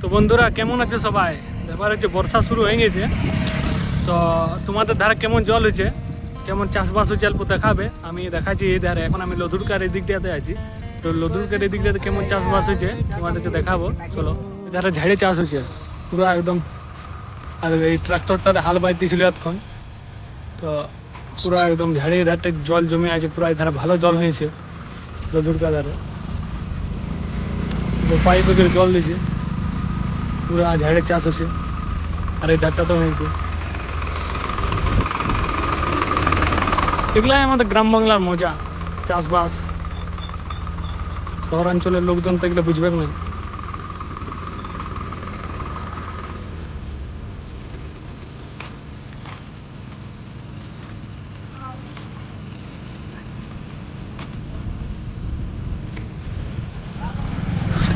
তো বন্ধুরা কেমন আছে সবাই? এবার হচ্ছে বর্ষা শুরু হয়ে গেছে, তো তোমাদের ধারে কেমন জল হয়েছে, কেমন চাষবাস হচ্ছে অল্প দেখাবে। আমি দেখাচ্ছি এই ধারে, এখন আমি লদুরকার এই দিকটাতে আছি। তো লদুরকার এই দিকটাতে কেমন চাষবাস হয়েছে তোমাদেরকে দেখাবো। চলো, এই ধারে ঝাড়ে চাষ হয়েছে পুরো একদম। আর এই ট্রাক্টরটাতে হাল বাইতেছিল এতক্ষণ, তো পুরো একদম ঝাড়ে ধারটা জল জমে আছে পুরো। এই ধারে ভালো জল হয়েছে লদুরকার ধারে, পাইপে করে জল দিয়েছে, পুরো ঝাড়ে চাষ হচ্ছে। আর এই ধারটা তো হয়েছে। এগুলাই আমাদের গ্রাম বাংলার মজা, চাষবাস। শহরাঞ্চলের লোকজন তো এগুলো বুঝবে না।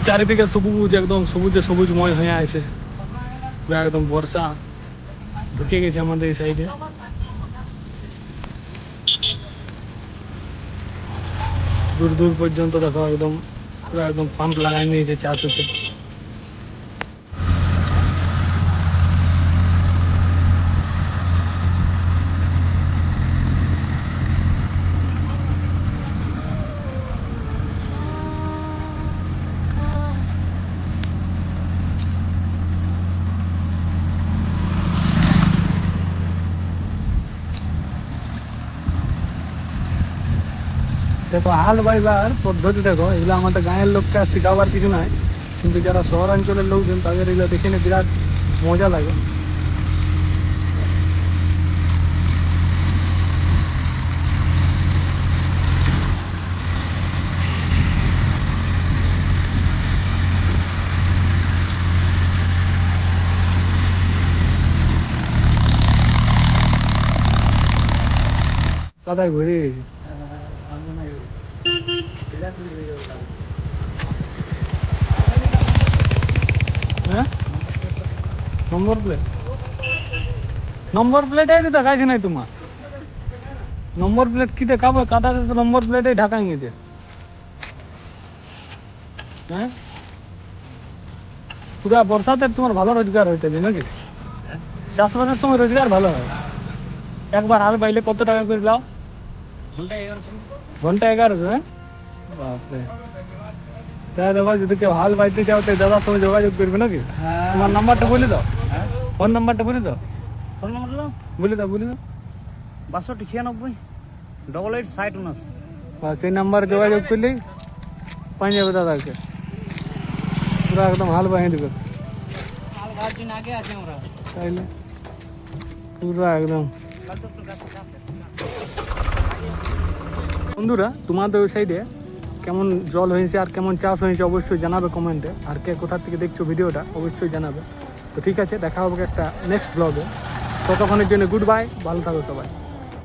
চারিদিকে সবুজ, একদম সবুজে সবুজময় হয়ে আছে পুরো একদম। বর্ষা ঢুকে গেছে আমাদের এই সাইডে। দূর দূর পর্যন্ত দেখো একদম পুরো একদম পাম্প লাগাই নিয়েছে, চাষ হচ্ছে। দেখো হাল বাইবার পদ্ধতি দেখো, এগুলো আমাদের গাঁয়ের লোককে শেখাবার কিছু নাই, কিন্তু যারা শহরাঞ্চলের লোকজন তাদের এগুলো দেখে নিয়ে বিরাট মজা লাগে। কাদায় ঘুরে গেছে। হ্যাঁ, নম্বর প্লেটে তো দেখাইছে নাই তোমার। নম্বর প্লেট কি দেখাবো? কাদাতে তো নম্বর প্লেটে ঢাকা গেছে। হ্যাঁ, পুরা বর্ষাতে তোমার ভালো রোজগার হইতে নাকি? চাষবাসের সময় রোজগার ভালো হয়। একবার হাল বাইলে কত টাকা করে লাও? ঘন্টা 1100। হ্যাঁ, বাপরে। তাই দেখো, যদি কেউ হাল বাইতে চাও তো দাদার সঙ্গে যোগাযোগ করবে নাকি? তোমার নাম্বারটা বলে দাও, ফোন নাম্বারটা বলে দাও। ফোন নম্বর বলে দাও, বলে দাও। 62 96 88 60 79। সেই নাম্বারে যোগাযোগ করলেই পাই যাবে দাদাকে, পুরো একদম হাল বাইয়ে দেবে। তাইলে পুরো একদম। বন্ধুরা, তোমাদের ওই সাইডে কেমন জল হয়েছে আর কেমন চাষ হয়েছে অবশ্যই জানাবে কমেন্টে। আর কে কোথা থেকে দেখছো ভিডিওটা অবশ্যই জানাবে। তো ঠিক আছে, দেখা হবে একটা নেক্সট ব্লগে। ততক্ষণের জন্য গুড বাই, ভালো থাকো সবাই।